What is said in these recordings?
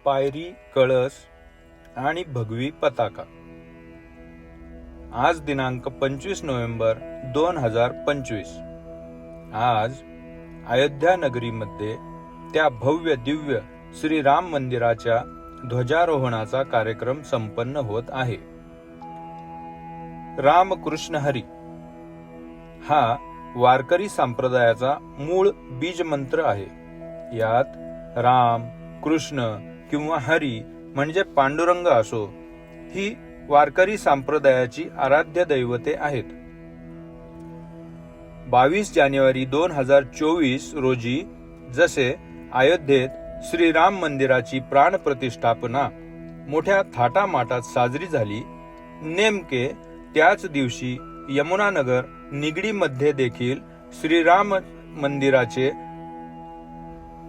पायरी, कळस आणि भगवी पताका. आज दिनांक 25 नोव्हेंबर 2025. आज अयोध्या नगरीमध्ये त्या भव्य दिव्य श्री राम मंदिराच्या ध्वजारोहणाचा कार्यक्रम संपन्न होत आहे. रामकृष्ण हरी हा वारकरी संप्रदायाचा मूळ बीज मंत्र आहे. यात राम, कृष्ण किंवा हरी म्हणजे पांडुरंग असो, ही वारकरी संप्रदायाची आराध्य दैवते आहेत. 22 जानेवारी 2024 रोजी जसे अयोध्येत श्रीराम मंदिराची प्राण प्रतिष्ठापना मोठ्या थाटामाटात साजरी झाली, नेमके त्याच दिवशी यमुनानगर निगडीमध्ये देखील श्रीराम मंदिराचे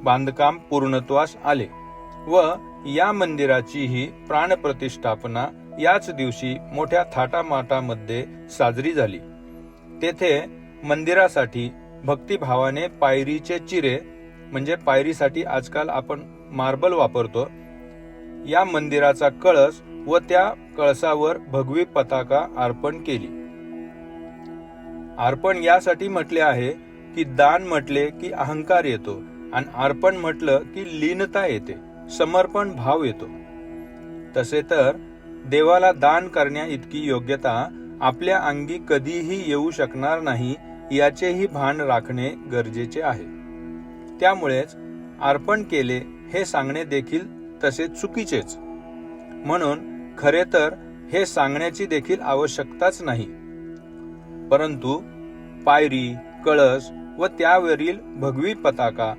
बांधकाम पूर्णत्वास आले व या मंदिराची ही प्राण प्रतिष्ठापना याच दिवशी मोठ्या थाटामाटामध्ये साजरी झाली. तेथे मंदिरासाठी भक्तिभावाने पायरीचे चिरे म्हणजे पायरीसाठी आजकाल आपण मार्बल वापरतो, या मंदिराचा कळस व त्या कळसावर भगवी पताका अर्पण केली. अर्पण यासाठी म्हटले आहे की दान म्हटले की अहंकार येतो आणि अर्पण म्हटलं की लीनता येते, समर्पण भाव येतो. तसे तर देवाला दान करण्या इतकी योग्यता आपल्या अंगी कधीही येऊ शकणार नाही, याचेही भान राखणे गरजेचे आहे. त्यामुळेच अर्पण केले हे सांगणे देखील तसे चुकीचेच. म्हणून खरे तर हे सांगण्याची देखील आवश्यकताच नाही. परंतु पायरी, कळस व त्यावरील भगवी पताका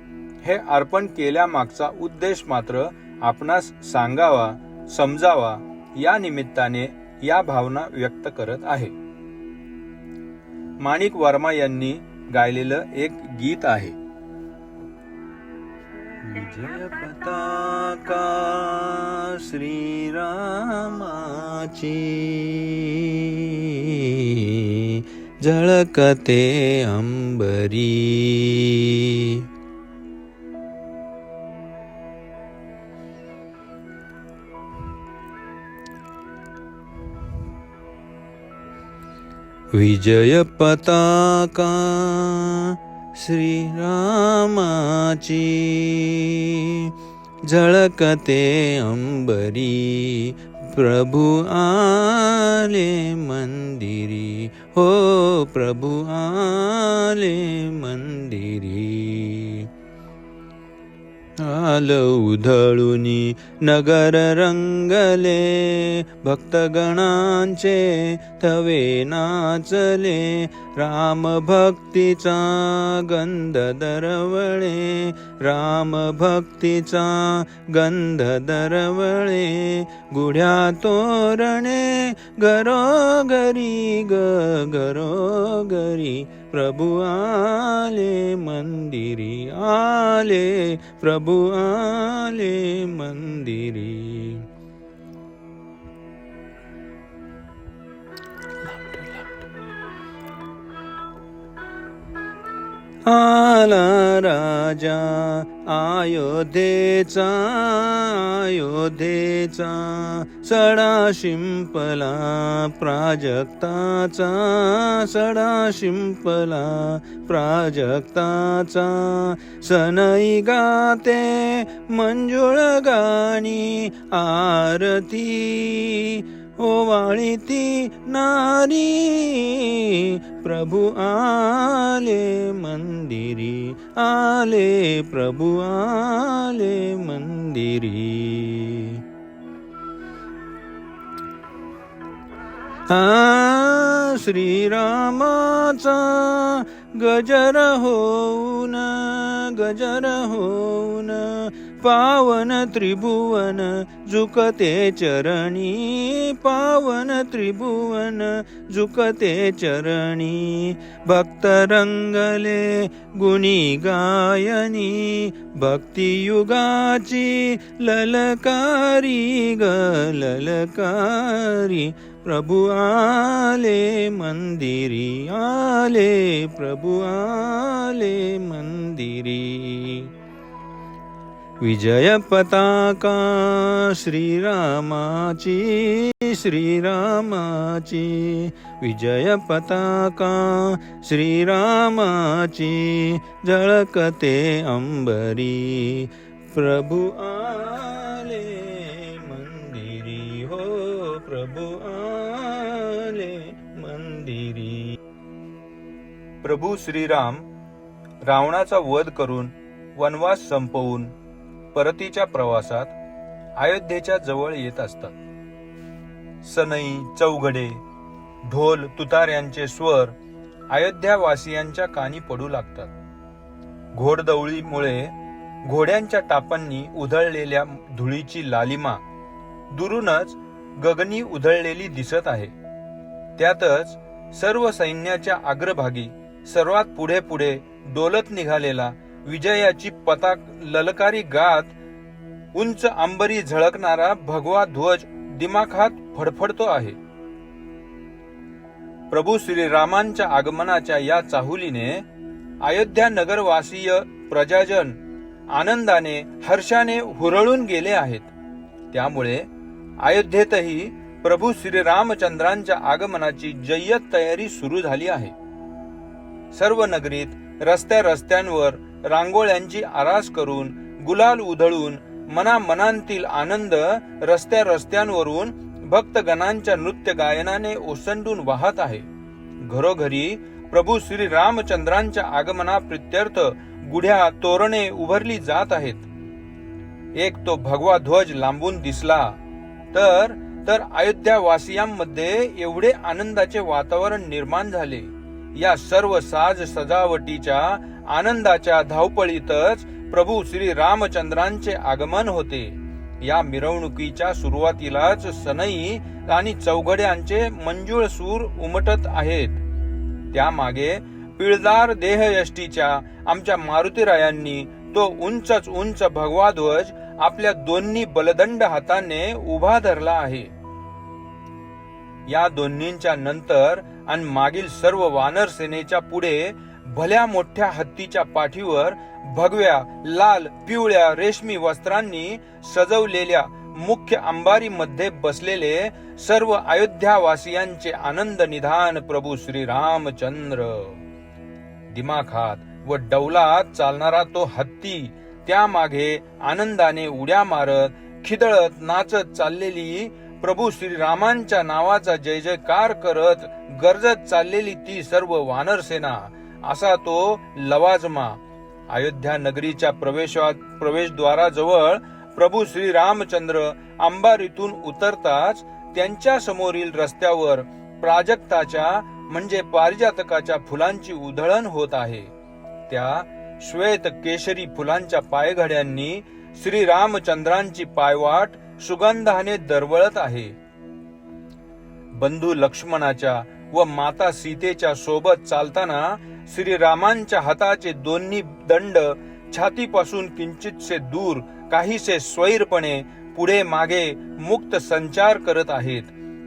हे अर्पण केल्यामागचा उद्देश मात्र आपणास सांगावा, समजावा या निमित्ताने या भावना व्यक्त करत आहे. माणिक वर्मा यांनी गायलेलं एक गीत आहे. विजय पताका श्रीरामाची झळकते अंबरी. विजय पताका श्रीरामाची झळकते अंबरी. प्रभु आले मंदिरी, हो प्रभु आले मंदिरी. आल उधळुनी नगर रंगले, भक्तगणांचे थवे नाचले. राम भक्तीचा गंध दरवळे, राम भक्तीचा गंध दरवळे. गुढ्या तोरणे घरोघरी घरोघरी. प्रभु आले मंदिरी, आले प्रभु आले मंदिरी. आला राजा अयोध्येचा, अयोध्येचा. सडा शिंपला प्राजक्ताचा, सडा शिंपला प्राजक्ताचा. सनई गाते मंजुळ गाणी आरती, ओवाळीती नारी. प्रभु आले मंदिरी, आले प्रभु आले मंदिरी. श्रीरामाचा गजर होऊन, गजर होऊन. पावन त्रिभुवन झुकते चरणी, पावन त्रिभुवन झुकते चरणी. भक्त रंगले गुणी गायनी, भक्तियुगाची ललकारी ग ललकारी. प्रभु आले मंदिरी, आले प्रभु आले मंदिरी. विजय पताका श्रीरामाची, श्रीरामाची, विजय पताका श्रीरामाची, झळकते अंबरी, प्रभु आले मंदिरी, हो प्रभु आले मंदिरी. प्रभू श्रीराम रावणाचा वध करून वनवास संपवून परतीच्या प्रवासात अयोध्येच्या जवळ येत असतात. सनई, चौघडे, ढोल, तुतार्यांचे स्वर अयोध्यावासियांच्या कानी पडू लागतात. घोडदौडीमुळे घोड्यांच्या टापांनी उधळलेल्या धुळीची लालिमा दुरूनच गगनी उधळलेली दिसत आहे. त्यातच सर्व सैन्याच्या अग्रभागी सर्वात पुढे पुढे डोलत निघालेला विजयाची पताक ललकारी गात उंच अंबरी झळकणारा भगवा ध्वज दिमाखात फडफडतो आहे. प्रभू श्रीरामांच्या आगमनाच्या या चाहुलीने अयोध्या नगरवासीय प्रजाजन आनंदाने हर्षाने हुरळून गेले आहेत. त्यामुळे अयोध्येतही प्रभू श्रीरामचंद्रांच्या आगमनाची जय्यत तयारी सुरू झाली आहे. सर्व नगरीत रस्त्या रस्त्यांवर रांगोळ्यांची आरास करून गुलाल उधळून मनामनांतील आनंद रस्त्या रस्त्यांवरून भक्तगणांच्या नृत्य गायनाने ओसंडून वाहत आहे. घरोघरी प्रभू श्री रामचंद्रांच्या आगमनाप्रित्यर्थ गुढ्या तोरणे उभारली जात आहेत. एक तो भगवा ध्वज लांबून दिसला तर अयोध्यावासियांमध्ये एवढे आनंदाचे वातावरण निर्माण झाले. या सर्व साज सजावटीच्या आनंदाच्या धावपळीतच प्रभू श्री रामचंद्रांचे आगमन होते. या मिरवणुकीच्या सुरुवातीलाच सनई आणि चौघड्यांचे मंजूळ सूर उमटत आहेत. त्यामागे पिळदार देहयष्टीच्या आमच्या मारुतीरायांनी तो उंचच उंच भगवा ध्वज आपल्या दोन्ही बलदंड हाताने उभा धरला आहे. या दोन्हींच्या नंतर आणि मागील सर्व वानर सेनेच्या पुढे भल्या मोठ्या हत्तीच्या पाठीवर भगव्या लाल पिवळ्या रेशमी वस्त्रांनी सजवलेल्या मुख्य अंबारीमध्ये बसलेले सर्व अयोध्यावासियांचे आनंद निधान प्रभू श्री रामचंद्र. दिमाखात व डौलात चालणारा तो हत्ती, त्यामागे आनंदाने उड्या मारत खिदळत नाचत चाललेली प्रभू श्रीरामांच्या नावाचा जय जयकार करत गरजत चाललेली ती सर्व वानर सेना, असा तो लवाजमा. अयोध्या नगरीच्या प्रवेशद्वाराजवळ प्रभू श्री रामचंद्र अंबारीतून उतरताच त्यांच्या समोरील रस्त्यावर प्राजक्ताच्या म्हणजे पारिजातकाच्या फुलांची उधळण होत आहे. त्या श्वेत केशरी फुलांच्या पायघड्यांनी श्री रामचंद्रांची पायवाट सुगंधाने दरवळत आहे. बंधू लक्ष्मणाच्या व माता सीतेच्या सोबत चालताना श्रीरामांच्या हाताचे दोन्ही दंड छातीपासून किंचितसे दूर काहीसे स्वैरपणे पुढे मागे मुक्त संचार करत आहेत.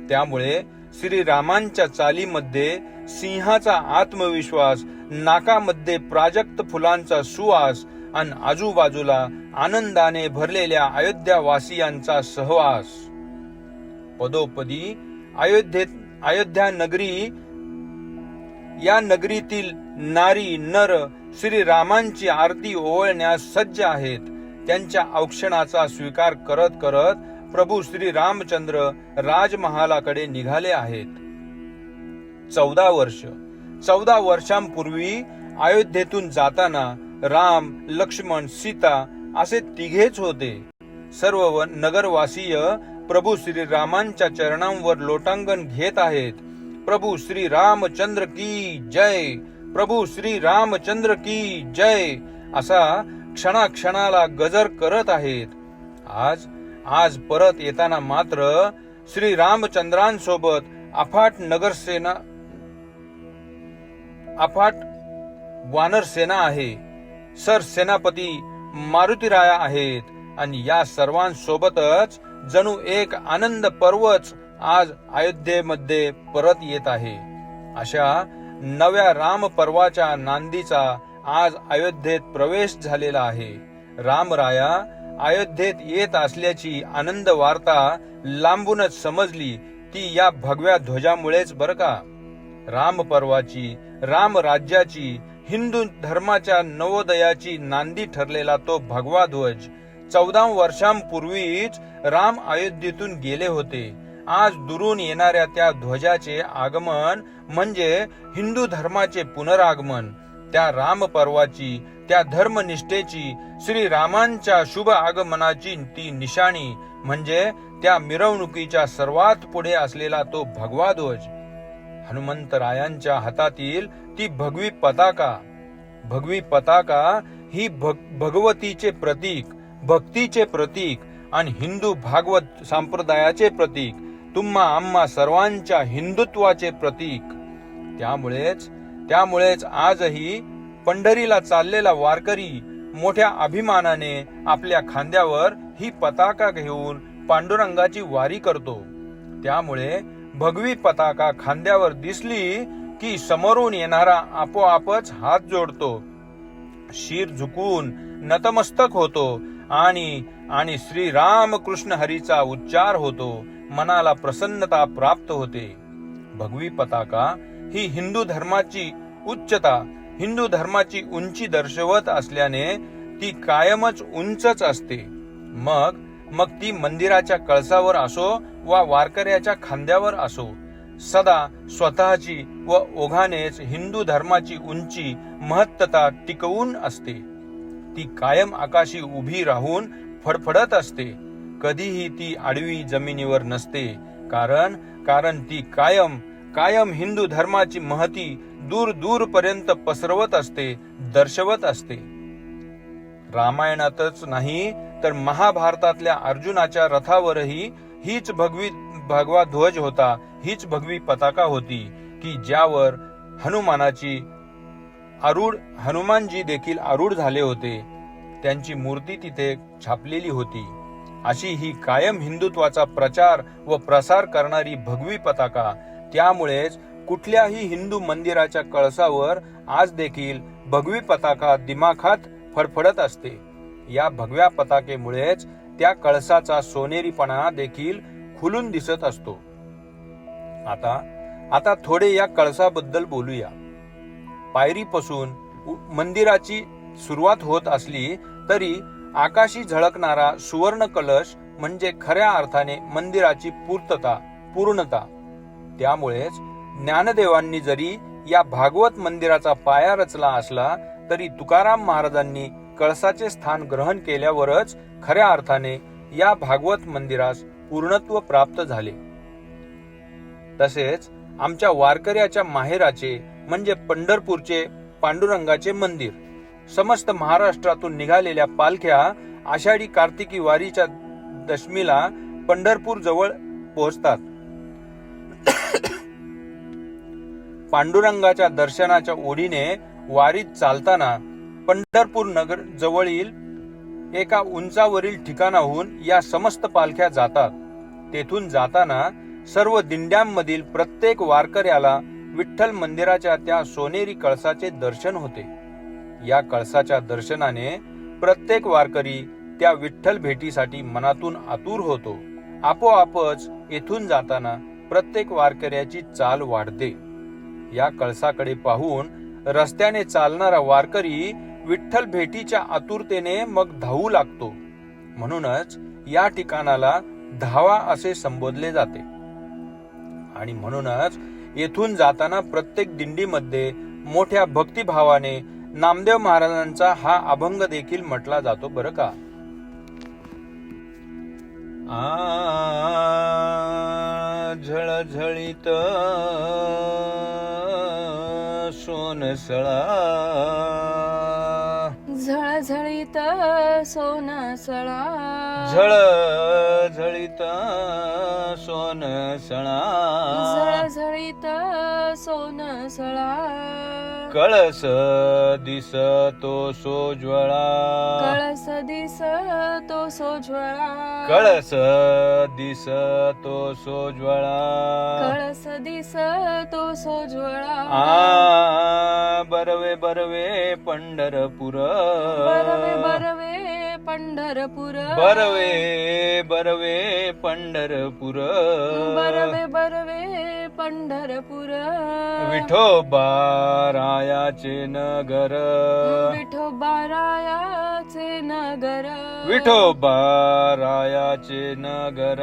त्यामुळे श्रीरामांच्या चालीमध्ये सिंहाचा आत्मविश्वास, नाकामध्ये प्राजक्त फुलांचा सुवास आणि आजूबाजूला आनंदाने भरलेल्या अयोध्यावासियांचा सहवास. पदोपदी अयोध्या नगरी, या नगरीतील नारी नर श्री रामांची आरती ओवाळण्यास सज्ज आहेत. त्यांच्या औक्षणाचा स्वीकार करत करत प्रभू श्री रामचंद्र राजमहालाकडे निघाले आहेत. 14 वर्षांपूर्वी अयोध्येतून जाताना राम, लक्ष्मण, सीता असे तिघेच होते. सर्व नगरवासीय प्रभू श्री रामांच्या चरणांवर लोटांगण घेत आहेत. प्रभू श्री रामचंद्र की जय, प्रभू श्री रामचंद्र की जय असा क्षणाक्षणाला गजर करत आहेत. आज परत येताना मात्र श्री रामचंद्रांसोबत अफाट वानरसेना आहे. सरसेनापती मारुतीराया आहेत आणि या सर्वांसोबतच जणू एक आनंद पर्वच आज अयोध्येमध्ये परत येत आहे. अशा नव्या राम पर्वाच्या नांदीचा आज अयोध्येत प्रवेश झालेला आहे. रामराया अयोध्येत येत असल्याची आनंद वार्ता लांबूनच समजली ती या भगव्या ध्वजामुळेच बरं का. राम पर्वाची, राम राज्याची, हिंदू धर्माच्या नवोदयाची नांदी ठरलेला तो भगवा ध्वज 14 वर्षांपूर्वीच राम अयोध्येतून गेले होते. आज दुरून येणाऱ्या त्या ध्वजाचे आगमन म्हणजे हिंदू धर्माचे पुनरागमन. त्या राम पर्वाची, त्या धर्मनिष्ठेची, श्रीरामांच्या शुभ आगमनाची ती निशाणी म्हणजे त्या मिरवणुकीच्या सर्वात पुढे असलेला तो भगवा ध्वज. हनुमंतरायांच्या हातातील ती भगवी पताका. भगवी पताका ही भगवतीचे प्रतीक, भक्तीचे प्रतीक आणि हिंदू भागवत संप्रदायाचे प्रतीक, तुम्हा आम्हा सर्वांच्या हिंदुत्वाचे प्रतीक. त्यामुळेच आजही पंढरीला चाललेला वारकरी मोठ्या अभिमानाने आपल्या खांद्यावर ही पताका घेऊन पांडुरंगाची वारी करतो. त्यामुळे भगवी पताका खांद्यावर दिसली की समोरून येणारा आपोआपच हात जोडतो, शीर झुकून नतमस्तक होतो आणि श्री राम कृष्ण हरीचा उच्चार होतो. मनाला प्रसन्नता प्राप्त होते. भगवी पताका ही हिंदू धर्माची उच्चता, हिंदू धर्माची उंची दर्शवत असल्याने ती कायमच उंचच असते. मग ती मंदिराच्या कळसावर असो वा वारकऱ्याच्या खांद्यावर असो, सदा स्वतःची व ओघानेच हिंदू धर्माची उंची, महत्तता टिकवून असते. ती कायम आकाशी उभी राहून फडफडत असते. कधीही ती आडवी जमिनीवर नसते, कारण ती कायम हिंदू धर्माची महती दूर पर्यंत पसरवत असते, दर्शवत असते. रामायणातच नाही तर महाभारतातल्या अर्जुनाच्या रथावरही हीच भगवा ध्वज होता, हीच भगवी पताका होती की ज्यावर हनुमानजी देखील आरूढ झाले होते. त्यांची मूर्ती तिथे छापलेली होती. अशी ही कायम हिंदुत्वाचा प्रचार व प्रसार करणारी भगवी पताका. त्यामुळेच कुठल्याही हिंदू मंदिराच्या कळसावर आज देखील भगवी पताका दिमाखात फडफडत असते. या भगव्या पताकेमुळेच त्या कळसाचा सोनेरीपणा देखील खुलून दिसत असतो. आता थोडे या कळसाबद्दल बोलूया. पायरीपासून मंदिराची सुरुवात होत असली तरी आकाशी झळकणारा सुवर्ण कलश म्हणजे खऱ्या अर्थाने मंदिराची पूर्णता. त्यामुळेच ज्ञानदेवांनी जरी या भागवत मंदिराचा पाया रचला असला तरी तुकाराम महाराजांनी कळसाचे स्थान ग्रहण केल्यावरच खऱ्या अर्थाने या भागवत मंदिरास पूर्णत्व प्राप्त झाले. तसेच आमच्या वारकऱ्याच्या माहेराचे म्हणजे पंढरपूरचे पांडुरंगाचे मंदिर, समस्त महाराष्ट्रातून निघालेल्या पालख्या आषाढी कार्तिकी वारीच्या दशमीला पंढरपूर जवळ पोहोचतात. पांडुरंगाच्या दर्शनाच्या ओढीने वारीत चालताना पंढरपूर नगर जवळील एका उंचावरील ठिकाणाहून या समस्त पालख्या जातात. तेथून जाताना सर्व दिंड्यांमधील प्रत्येक वारकऱ्याला विठ्ठल मंदिराच्या त्या सोनेरी कळसाचे दर्शन होते. या कळसाच्या दर्शनाने प्रत्येक वारकरी त्या विठ्ठल भेटीसाठी मनातून आतुर होतो. आपोआपच येथून जाताना प्रत्येक वारकऱ्याची चाल वाढते. या कळसाकडे पाहून रस्त्याने चालणारा वारकरी विठ्ठल भेटीच्या आतुरतेने मग धावू लागतो. म्हणूनच या ठिकाणाला धावा असे संबोधले जाते. आणि म्हणूनच येथून जाताना प्रत्येक दिंडीमध्ये मोठ्या भक्तिभावाने नामदेव महाराजांचा हा अभंग देखील म्हटला जातो बरं का. झळझळीत सोनसळा, झळझळीत सोनसळा, झळझळीत सोनसळा, झळझळीत सोनसळा, कळस दिसतो सोज्वळा, कळस दिसतो सोज्वळा, कळस दिसतो सोज्वळा, कळस दिसतो सोज्वळा. बरवे बरवे पंढरपूर, बरवे बरवे पंढरपूर बरवे बरवे पंढरपूर बरवे बरवे पंढरपूर विठोबा रायाचे नगर विठोबा रायाचे नगर विठोबा रायाचे नगर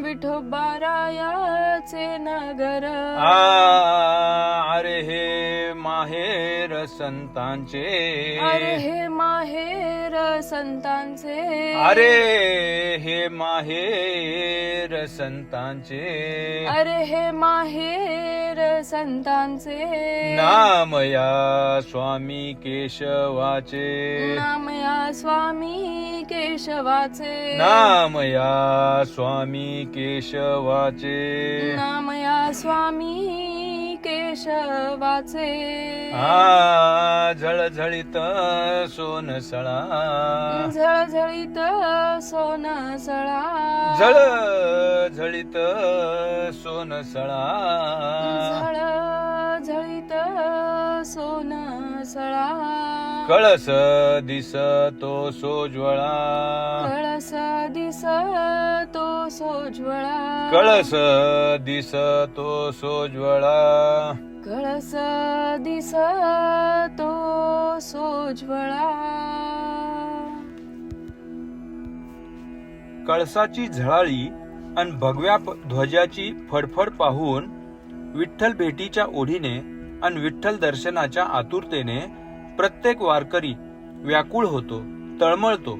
विठोबा रायाचे नगर अरे हे माहेर संतांचे अरे हे माहेर संतांचे अरे हे माहेर संतांचे अरे हे माहेर संतांचे नाम या स्वामी केशवाचे नाम या स्वामी केशवाचे नाम या स्वामी केशवाचे नाम या स्वामी केशवाचे झळझळीत सोनसळा झळझळीत सोनसळा झळझळीत सोनसळा झळझळीत सोनसळा कळस दिसतो सोज्वळा कळस दिसतो सोज्वळा कळस दिसतो सोज्वळा कळस दिसतो सोज्वळा कळसाची झळाळी आणि भगव्या ध्वजाची फडफड पाहून विठ्ठल भेटीच्या ओढीने आणि विठ्ठल दर्शनाच्या आतुरतेने प्रत्येक वारकरी व्याकुळ होतो, तळमळतो.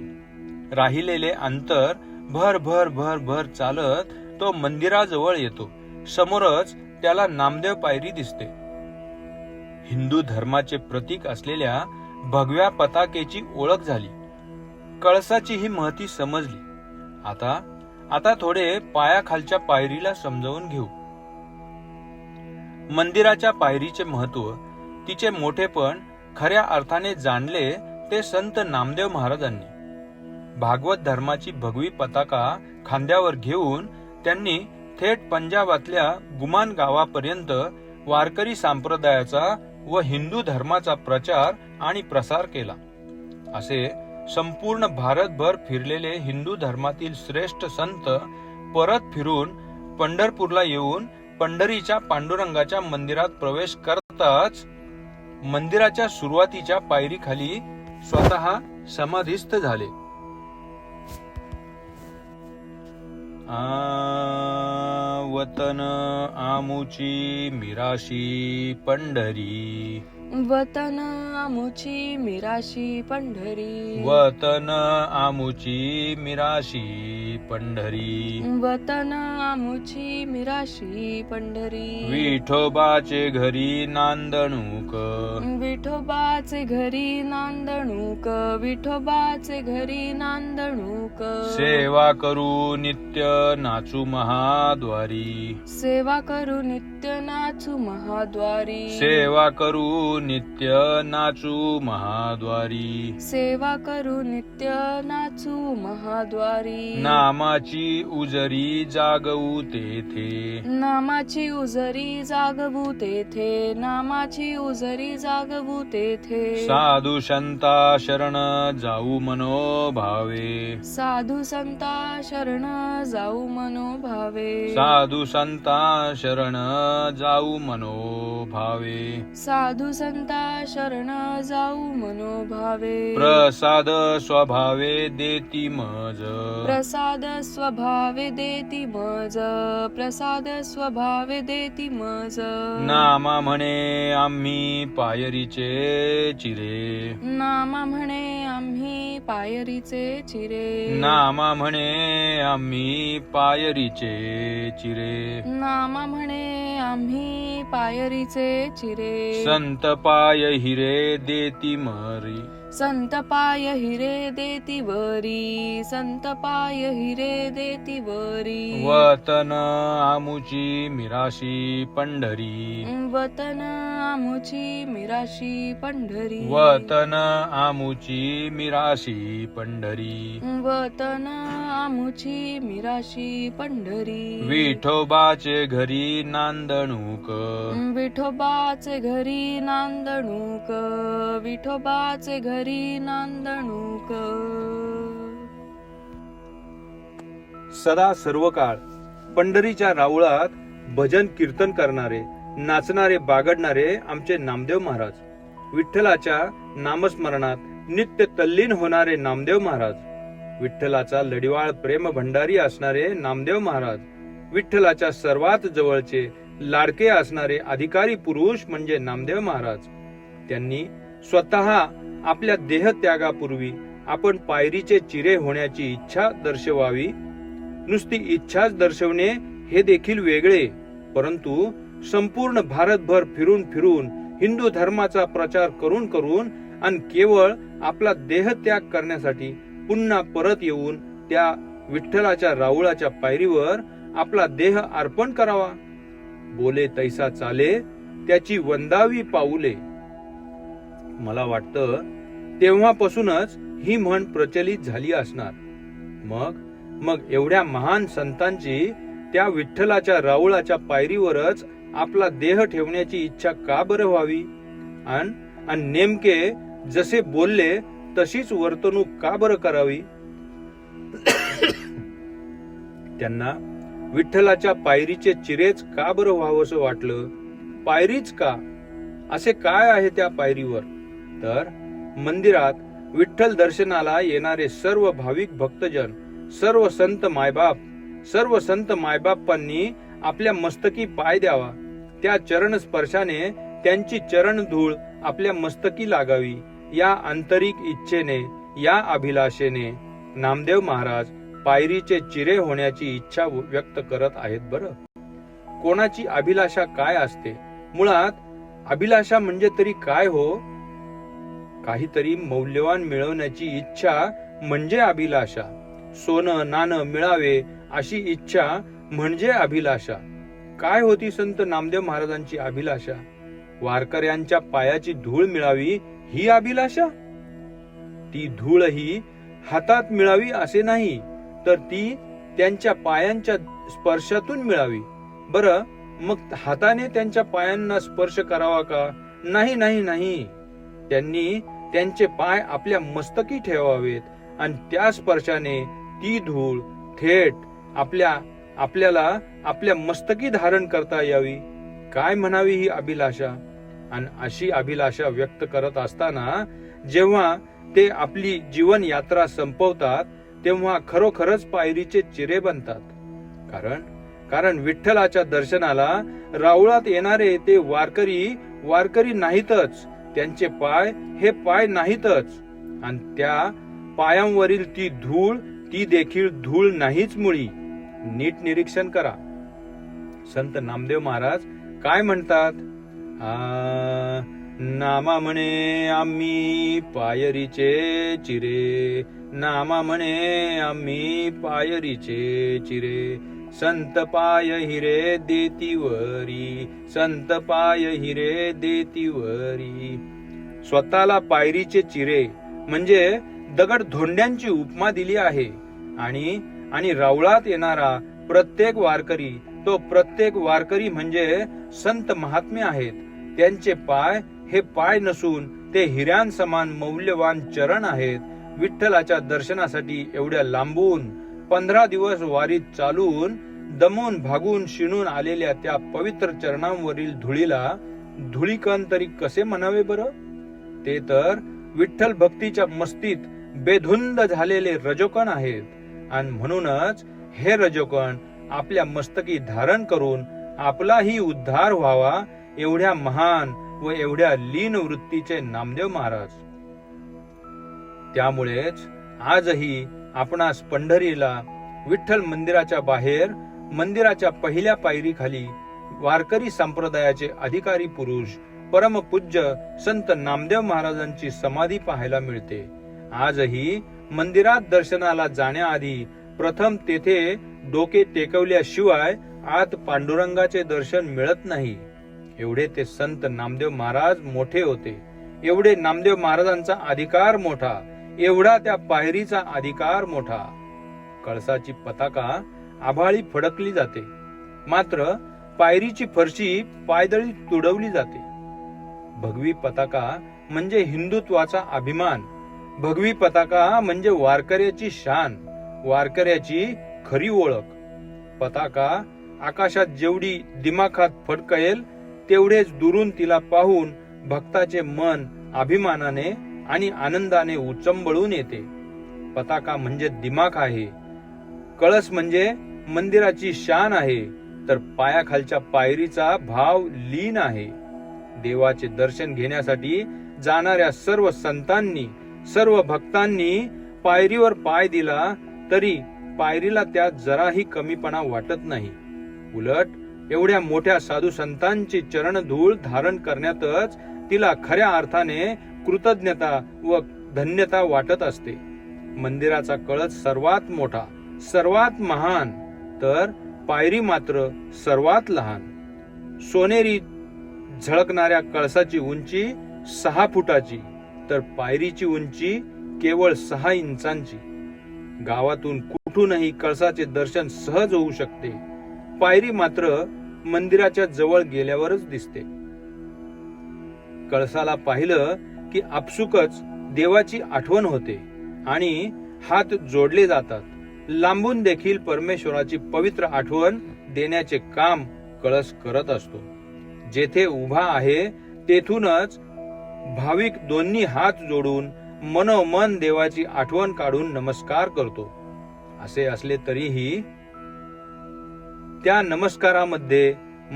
राहिलेले अंतर भर भर भर भर चालत तो मंदिराजवळ येतो. समोरच त्याला नामदेव पायरी दिसते. हिंदू धर्माचे प्रतीक असलेल्या भगव्या पताकेची ओळख झाली. कळसाची ही महती समजली. आता थोडे पायाखालच्या पायरीला समजावून घेऊ. मंदिराच्या पायरीचे महत्व, तिचे मोठेपण खऱ्या अर्थाने जाणले ते संत नामदेव महाराजांनी. भागवत धर्माची भगवी पताका खांद्यावर घेऊन त्यांनी थेट पंजाबातल्या गुमान गावापर्यंत वारकरी संप्रदायाचा व हिंदू धर्माचा प्रचार आणि प्रसार केला. असे संपूर्ण भारतभर फिरलेले हिंदू धर्मातील श्रेष्ठ संत परत फिरून पंढरपूरला येऊन पंढरीच्या पांडुरंगाच्या मंदिरात प्रवेश करताच मंदिराच्या सुरुवातीच्या पायरीखाली स्वतः समाधिस्थ झाले. वतन आमुची मिराशी पंढरी वतन आमुची मिराशी पंढरी वतन आमुची मिराशी पंढरी वतन आमुची मिराशी पंढरी विठोबाचे घरी नांदणूक विठोबाचे घरी नांदणूक विठोबाचे घरी नांदणूक सेवा करू नित्य नाचू महाद्वारी सेवा करू नित्य नाचू महाद्वारी सेवा करू नित्य नाचू महाद्वारी सेवा करू नित्य नाचू महाद्वारी नामाची उजरी जागवू तेथे नामाची उजरी जागवू तेथे नामाची उजरी जागवू तेथे साधू संता शरण जाऊ मनोभावे साधू संता शरण जाऊ मनोभावे साधू संता शरण जाऊ मनोभावे साधू संता शरण जाऊ मनोभावे प्रसाद स्वभावे देती मज प्रसाद स्वभावे देती मज प्रसाद स्वभावे देती मज नामा म्हणे आम्ही पायरीचे चिरे नामा म्हणे आम्ही पायरीचे चिरे नामा म्हणे आम्ही पायरीचे चिरे नामा म्हणे आम्ही पायरीचे चिरे संत पाय हिरे देती मरी संत पाय हिरे देती वरी संत पाय हिरे देती वरी वतन आमुची मिराशी पंढरी वतन आमुची मिराशी पंढरी वतन आमुची मिराशी पंढरी वतन आमुची मिराशी पंढरी विठोबाचे घरी नांदणूक विठोबाचे घरी नांदणूक विठोबाचे घरी नांदणूक सदा सर्व काळ पंढरीच्या राऊळात भजन कीर्तन करणारे, नाचणारे, बागडणारे आमचे नामदेव महाराज, विठ्ठलाच्या नामस्मरणात नित्य तल्लीन होणारे नामदेव महाराज, विठ्ठलाचा लढिवाळ प्रेम भंडारी असणारे नामदेव महाराज, विठ्ठलाच्या सर्वात जवळचे लाडके असणारे अधिकारी पुरुष म्हणजे नामदेव महाराज. त्यांनी स्वतः आपल्या देहत्यागापूर्वी आपण पायरीचे चिरे होण्याची इच्छा दर्शवावी. नुसती इच्छाच दर्शवणे हे देखील वेगळे, परंतु संपूर्ण भारतभर फिरून फिरून हिंदू धर्माचा प्रचार करून करून आणि केवळ आपला देहत्याग करण्यासाठी पुन्हा परत येऊन त्या विठ्ठलाच्या राऊळाच्या पायरीवर आपला देह अर्पण करावा. बोले तैसा चाले त्याची वंदावी पाऊले. मला वाटतं तेव्हापासूनच ही म्हण प्रचलित झाली असणार. मग एवढ्या महान संतांची त्या विठ्ठलाच्या राऊळाच्या पायरीवरच आपला देह ठेवण्याची इच्छा का बरं व्हावी आणि नेमके जसे बोलले तशीच वर्तणूक का बरं करावी. त्यांना विठ्ठलाच्या पायरीचे चिरेच का बरं व्हावंसं वाटलं. पायरीच का, असे काय आहे त्या पायरीवर. तर मंदिरात विठ्ठल दर्शनाला येणारे सर्व भाविक भक्तजन, सर्व संत मायबापांनी आपल्या मस्तकी पाय द्यावा. त्या चरण स्पर्शाने त्यांची चरण धूळ आपल्या मस्तकी लागावी. या आंतरिक इच्छेने, या अभिलाषेने नामदेव महाराज पायरीचे चिरे होण्याची इच्छा व्यक्त करत आहेत. बरं, कोणाची अभिलाषा काय असते. मुळात अभिलाषा म्हणजे तरी काय हो. काहीतरी मौल्यवान मिळवण्याची इच्छा म्हणजे अभिलाषा. सोनं नाणं मिळावे अशी इच्छा म्हणजे अभिलाषा. काय होती संत नामदेव महाराजांची अभिलाषा. वारकऱ्यांच्या पायाची धूळ मिळावी ही अभिलाषा. ती धूळ ही हातात मिळावी असे नाही, तर ती त्यांच्या पायांच्या स्पर्शातून मिळावी. बरं, मग हाताने त्यांच्या पायांना स्पर्श करावा का. नाही नाही नाही, त्यांनी त्यांचे पाय आपल्या मस्तकी ठेवावेत आणि त्या स्पर्शाने ती धूळ थेट आपल्याला आपल्या मस्तकी धारण करता यावी. काय म्हणावी ही अभिलाषा. आणि अशी अभिलाषा व्यक्त करत असताना जेव्हा ते आपली जीवन यात्रा संपवतात तेव्हा खरोखरच पायरीचे चिरे बनतात. कारण विठ्ठलाच्या दर्शनाला राऊळात येणारे ते वारकरी नाहीतच, त्यांचे पाय हे पाय नाहीतच, आणि त्या पायांवरील ती धूळ ती देखील धूळ नाहीच मुळी. नीट निरीक्षण करा. संत नामदेव महाराज काय म्हणतात. नामा म्हणे आम्ही पायरीचे चिरे, नामा म्हणे आम्ही पायरीचे चिरे, संत पाय हिरे देतीवरी, संत पाय हिरे देतीवरी. स्वतःला पायरीचे चिरे म्हणजे दगड धोंड्यांची उपमा दिली आहे. आणि राऊळात येणारा प्रत्येक वारकरी म्हणजे संत महात्मे आहेत. त्यांचे पाय हे पाय नसून ते हिऱ्यांसमान मौल्यवान चरण आहेत. विठ्ठलाच्या दर्शनासाठी एवढ्या लांबून 15 दिवस वारीत चालून दमून भागून शिणून आलेल्या त्या पवित्र चरणांवरील धुळीला धुळीकण तरी कसे म्हणावे बरं. ते तर विठ्ठल भक्तीच्या मस्तीत बेधुंद झालेले रजोकण आहेत. आणि म्हणूनच हे रजोकण आपल्या मस्तकी धारण करून आपलाही उद्धार व्हावा एवढ्या महान व एवढ्या लीन वृत्तीचे नामदेव महाराज. त्यामुळेच आजही आपणास पंढरीला विठ्ठल मंदिराच्या बाहेर मंदिराच्या पहिल्या पायरीखाली वारकरी संप्रदायाचे अधिकारी पुरुष परमपूज्य संत नामदेव महाराजांची समाधी पाहायला मिळते. आजही मंदिरात दर्शनाला जाण्याआधी प्रथम तेथे डोके टेकवल्याशिवाय आत पांडुरंगाचे दर्शन मिळत नाही. एवढे ते संत नामदेव महाराज मोठे होते, एवढे नामदेव महाराजांचा अधिकार मोठा, एवढा त्या पायरीचा अधिकार मोठा. कळसाची पताका आभाळी फडकली जाते, मात्र पायरीची फरशी पायदळी तुडवली जाते. भगवी पताका म्हणजे हिंदुत्वाचा अभिमान, भगवी पताका म्हणजे वारकऱ्याची शान, वारकऱ्याची खरी ओळख. पताका आकाशात जेवढी दिमाखात फडकवेल तेवढेच दुरून तिला पाहून भक्ताचे मन अभिमानाने आणि आनंदाने उचंबळून येते. पताका म्हणजे दिमाख आहे, कळस म्हणजे मंदिराची शान आहे, तर पायाखालच्या पायरीचा भाव लीन आहे. देवाचे दर्शन घेण्यासाठी जाणाऱ्या सर्व संतांनी, सर्व भक्तांनी पायरीवर पाय दिला तरी पायरीला त्यात जराही कमीपणा वाटत नाही. उलट एवढ्या मोठ्या साधू संतांची चरणधूळ धारण करण्यातच तिला खऱ्या अर्थाने कृतज्ञता व धन्यता वाटत असते. मंदिराचा कळस सर्वात मोठा, सर्वात महान, तर पायरी मात्र सर्वात लहान. सोनेरी झळकणाऱ्या कळसाची उंची 6 फुटाची, तर पायरीची उंची केवळ 6 इंचांची. गावातून कुठूनही कळसाचे दर्शन सहज होऊ शकते. पायरी मात्र मंदिराच्या जवळ गेल्यावरच दिसते. कळसाला पाहिलं की आपसुकच देवाची आठवण होते आणि हात जोडले जातात. लांबून देखील परमेश्वराची पवित्र आठवण देण्याचे काम कळस करत असतो. जेथे उभा आहे तेथूनच भाविक दोन्ही हात जोडून मनोमन देवाची आठवण काढून नमस्कार करतो. असे असले तरीही त्या नमस्कारामध्ये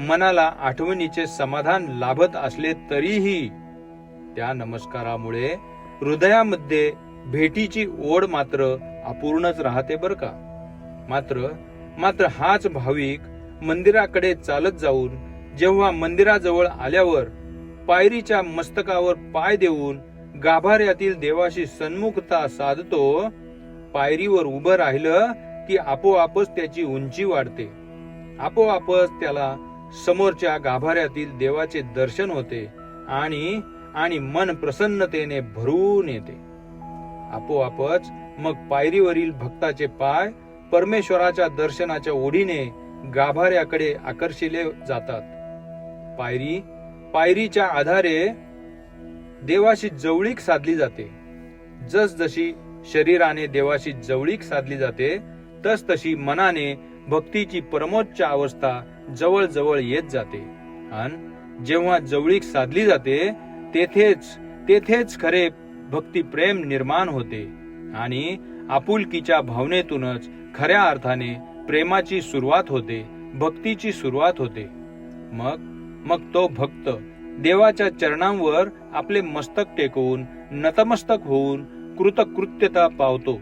मनाला आठवणीचे समाधान लाभत असले तरीही त्या नमस्कारामुळे हृदयामध्ये भेटीची ओढ मात्र अपूर्णच राहते बर का. मात्र हाच भाविक मंदिराकडे चालत जाऊन जेव्हा मंदिराजवळ आल्यावर पायरीच्या मस्तकावर पाय देऊन गाभाऱ्यातील देवाशी सन्मुखता साधतो, पायरीवर उभं राहिलं की आपोआपच त्याची उंची वाढते. आपोआपच त्याला समोरच्या गाभाऱ्यातील देवाचे दर्शन होते आणि मन प्रसन्नतेने भरून येते. आपोआपच मग पायरीवरील भक्ताचे पाय परमेश्वराच्या दर्शनाच्या ओढीने गाभाऱ्याकडे आकर्षिले जातात. पायरीच्या आधारे देवाशी जवळीक साधली जाते. जसजशी शरीराने देवाशी जवळीक साधली जाते तसतशी मनाने भक्तीची परमोच्च अवस्था जवळ जवळ येत जाते. आणि जेव्हा जवळीक साधली जाते तेथेच खरे भक्ती प्रेम निर्माण होते आणि आपुलकीच्या भावनेतूनच खऱ्या अर्थाने प्रेमाची सुरुवात होते, भक्तीची सुरुवात होते. मग तो भक्त देवाच्या चरणांवर आपले मस्तक टेकवून नतमस्तक होऊन कृतकृत्यता पावतो.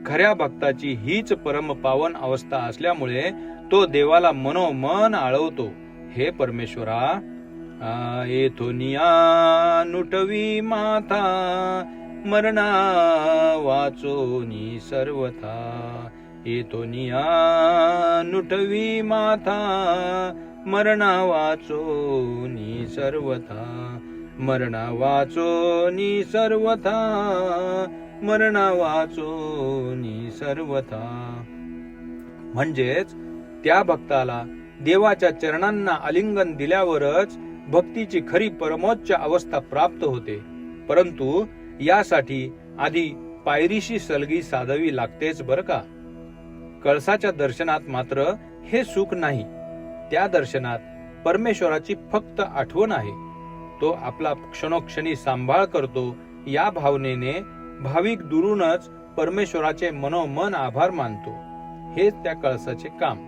खऱ्या भक्ताची हीच परम पावन अवस्था असल्यामुळे तो देवाला मनोमन आळवतो. हे परमेश्वरा, येथोनिया नुटवी माथा मरणा वाचोनी सर्वथा. येथोनिया नुटवी माथा मरणा वाचोनी सर्वथा. मरणा वाचोनी सर्वथा. मरणा वाचोनी सर्वथा. म्हणजेच त्या भक्ताला देवाच्या चरणांना आलिंगन दिल्यावरच भक्तीची खरी परमोच्च अवस्था प्राप्त होते. परंतु यासाठी आधी पायरीशी सलगी साधावी लागतेच बर का. कळसाच्या दर्शनात मात्र हे सुख नाही. त्या दर्शनात परमेश्वराची फक्त आठवण आहे. तो आपला क्षणोक्षणी सांभाळ करतो. या भावनेने भाविक दुरूनच परमेश्वराचे मनोमन आभार मानतो. हेच त्या कळसाचे काम.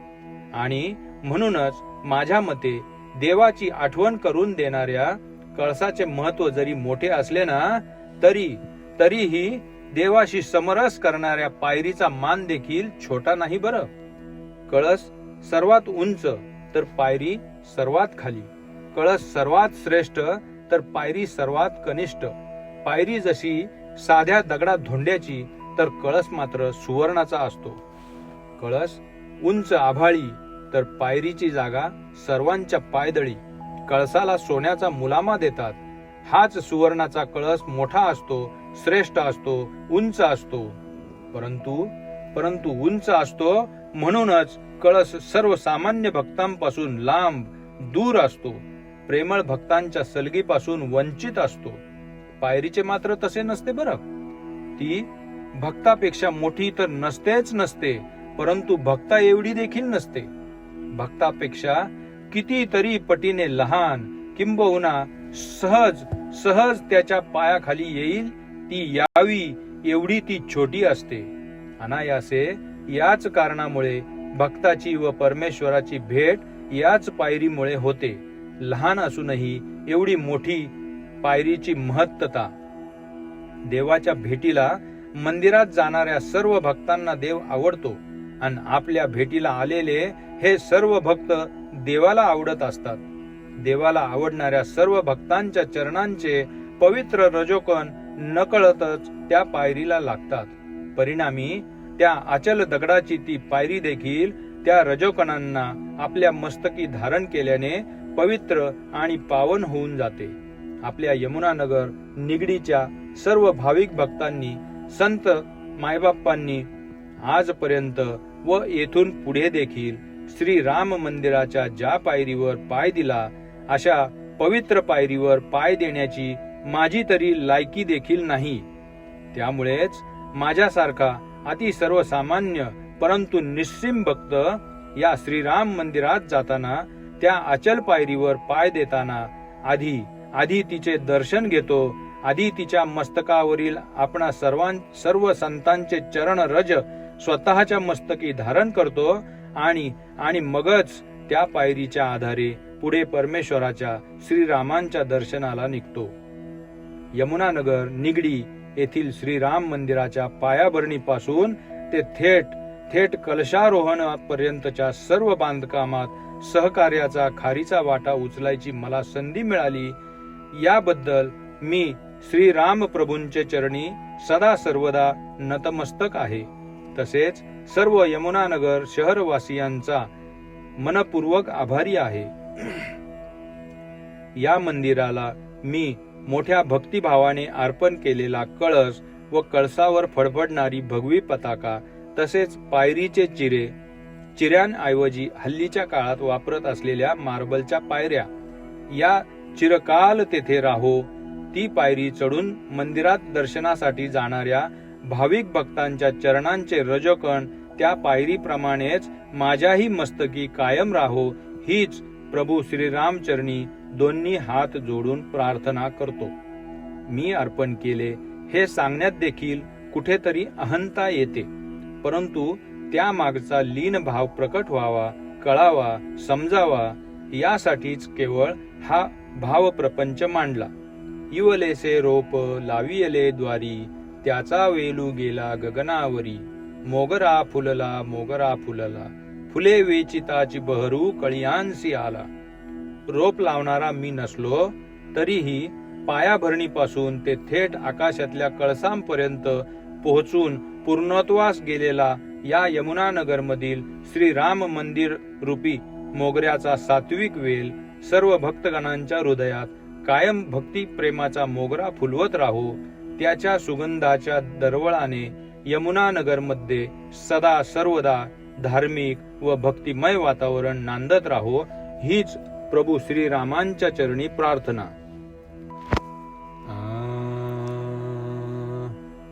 आणि म्हणूनच माझ्या मते देवाची आठवण करून देणाऱ्या कळसाचे महत्व जरी मोठे असले ना तरीही देवाशी समरस करणाऱ्या पायरीचा मान देखील छोटा नाही बरं. कळस सर्वात उंच तर पायरी सर्वात खाली. कळस सर्वात श्रेष्ठ तर पायरी सर्वात कनिष्ठ. पायरी जशी साध्या दगडा धोंड्याची तर कळस मात्र सुवर्णाचा असतो. कळस उंच आभाळी तर पायरीची जागा सर्वांच्या पायदळी. कळसाला सोन्याचा मुलामा देतात. हाच सुवर्णाचा कळस मोठा असतो, श्रेष्ठ असतो, उंच असतो. परंतु उंच असतो म्हणूनच कळस सर्वसामान्य भक्तांपासून लांब दूर असतो. प्रेमळ भक्तांच्या सलगीपासून वंचित असतो. पायरीचे मात्र तसे नसते बरं. ती भक्तापेक्षा मोठी तर नसतेच नसते, परंतु भक्ता एवढी देखील नसते. भक्तापेक्षा कितीतरी पटीने लहान, किंबहुना सहज सहज त्याच्या पायाखाली येईल ती यावी एवढी ती छोटी असते. अनायासे याच कारणामुळे भक्ताची व परमेश्वराची भेट याच पायरीमुळे होते. लहान असूनही एवढी मोठी पायरीची महत्तता. देवाच्या भेटीला मंदिरात जाणाऱ्या सर्व भक्तांना देव आवडतो आणि आपल्या भेटीला आलेले हे सर्व भक्त देवाला आवडत असतात. देवाला आवडणाऱ्या सर्व भक्तांच्या चरणांचे पवित्र रजोकण नकळतच त्या पायरीला लागतात. परिणामी त्या अचल दगडाची ती पायरी देखील त्या रजोकणांना आपल्या मस्तकी धारण केल्याने पवित्र आणि पावन होऊन जाते. आपल्या यमुनानगर निगडीच्या सर्व भाविक भक्तांनी, संत मायबाप्पांनी आजपर्यंत व येथून पुढे देखील श्री राम मंदिराच्या ज्या पायरीवर पाय दिला, अशा पवित्र पायरीवर पाय देण्याची माझी तरी लायकी देखील नाही. त्यामुळेच माझ्यासारखा अति सर्वसामान्य परंतु निस्सीम भक्त या श्रीराम मंदिरात जाताना त्या अचल पायरीवर पाय देताना आधी तिचे दर्शन घेतो. आधी तिच्या मस्तकावरील आपणा सर्व संतांचे चरण रज स्वतःच्या मस्तकी धारण करतो आणि मगच त्या पायरीच्या आधारे पुढे परमेश्वराच्या श्रीरामांच्या दर्शनाला निघतो. यमुनानगर निगडी येथील श्रीराम मंदिराच्या पायाभरणीपासून ते थेट कलशारोहणापर्यंतच्या सर्व बांधकामात सहकार्याचा खारीचा वाटा उचलायची मला संधी मिळाली. याबद्दल मी श्रीराम प्रभूंचे चरणी सदा सर्वदा नतमस्तक आहे. तसेच सर्व यमुनानगर शहरवासियांचा मनपूर्वक आभारी आहे. या मंदिराला मी मोठ्या भक्तिभावाने अर्पण केलेला कळस व कळसावर फडफडणारी भगवी पताका, तसेच पायरीचे चिऱ्यांऐवजी हल्लीच्या काळात वापरत असलेल्या मार्बलच्या पायऱ्या या चिरकाल तेथे राहो. ती पायरी चढून मंदिरात दर्शनासाठी जाणाऱ्या भाविक भक्तांच्या चरणांचे रजोकण त्या पायरीप्रमाणेच माझ्याही मस्तकी कायम राहो, हीच प्रभू श्रीरामचरणी दोन्ही हात जोडून प्रार्थना करतो. मी अर्पण केले हे सांगण्यात देखील कुठेतरी अहंता येते, परंतु त्या मागचा लीन भाव प्रकट व्हावा, कळावा, समजावा यासाठीच केवळ हा भाव प्रपंच मांडला. इवलेसे रोप लावियले द्वारी, त्याचा वेलू गेला गगनावरी. मोगरा फुलला, फुले वेचिताची बहरू कळियांसी आला. रोप लावणारा मी नसलो तरीही पायाभरणीपासून ते थेट आकाशातल्या कळसांपर्यंत पोहोचून पूर्णत्वास गेलेला या यमुनानगर मधील श्रीराम मंदिर रूपी मोगऱ्याचा सात्विक वेल सर्व भक्तगणांच्या हृदयात कायम भक्ती प्रेमाचा मोगरा फुलवत राहो. त्याच्या सुगंधाच्या दरवळाने यमुनानगर मध्ये सदा सर्वदा धार्मिक व भक्तिमय वातावरण नांदत राहो, हीच प्रभू श्रीरामांच्या चरणी प्रार्थना.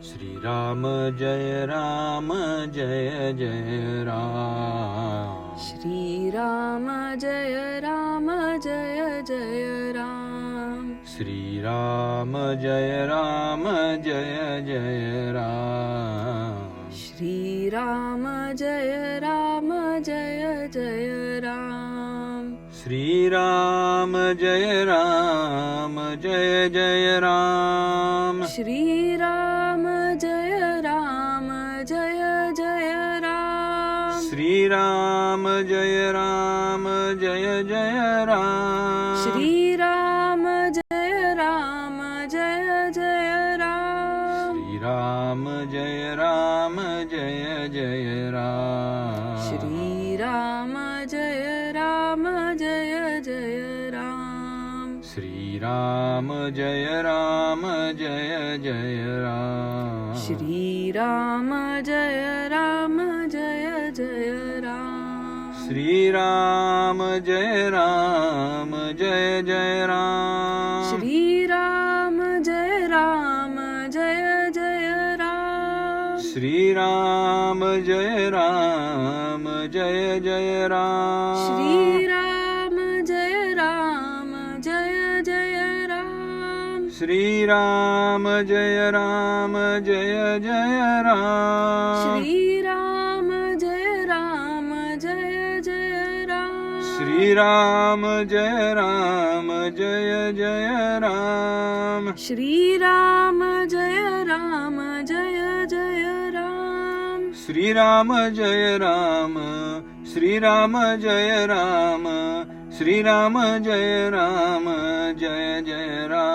श्रीराम जय राम जय जय राम. श्रीराम जय राम जय जय राम. श्रीराम जय राम जय जय राम. श्रीराम जय राम जय जय राम. श्रीराम जय राम जय जय राम. श्रीराम जय राम जय जय राम. श्रीराम जय राम जय जय राम. श्रीराम जय राम जय जय राम. श्रीराम जय राम जय जय राम. श्रीराम जय राम जय जय राम. श्रीराम जय राम जय जय राम. श्रीराम जय राम जय जय राम. श्रीराम जय राम जय जय राम. श्रीराम जय राम जय जय राम. श्रीराम जय राम जय जय राम. श्रीराम जय राम जय जय राम. श्रीराम जय राम जय जय राम. श्रीराम जय राम जय जय राम. श्रीराम जय राम जय जय राम. श्रीराम जय राम जय जय राम. श्रीराम जय राम. श्रीराम जय राम. श्रीराम जय राम जय जय राम.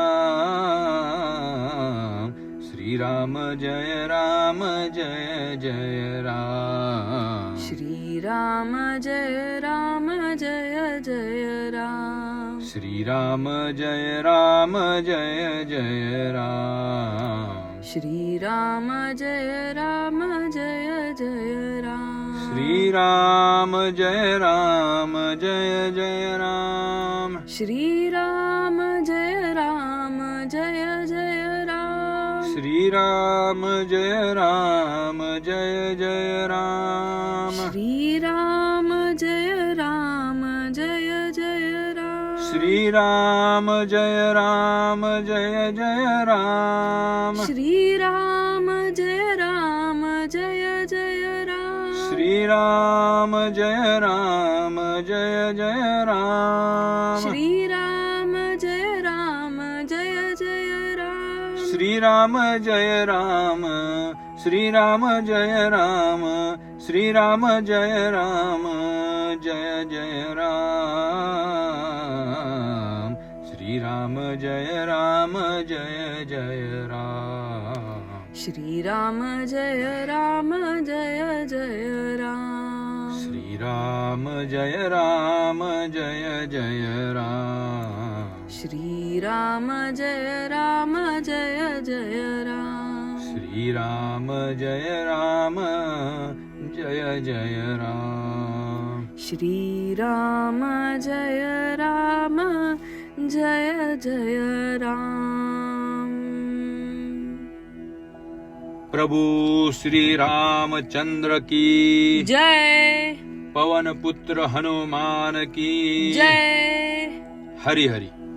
श्रीराम जय राम जय जय राम. श्रीराम जय राम जय जय राम. श्रीराम जय राम जय जय राम. श्रीराम जय राम जय जय राम. श्रीराम जय राम जय जय राम. श्रीराम जय राम जय जय राम. श्रीराम जय राम जय जय राम. श्रीराम जय राम जय जय राम. श्रीराम जय राम जय जय राम. श्रीराम जय राम जय जय राम. श्रीराम जय राम जय जय राम. श्रीराम जय राम जय जय राम. श्रीराम जय राम. श्रीराम जय राम. श्रीराम जय राम जय जय राम. श्रीराम जय राम जय जय राम. श्रीराम जय राम जय जय राम. श्रीराम जय राम जय जय राम. श्रीराम जय राम जय जय राम. श्रीराम जय राम जय जय राम. श्रीराम जय राम जय जय राम. प्रभु श्री रामचंद्र की जय. पवन पुत्र हनुमान की जय. हरि हरि.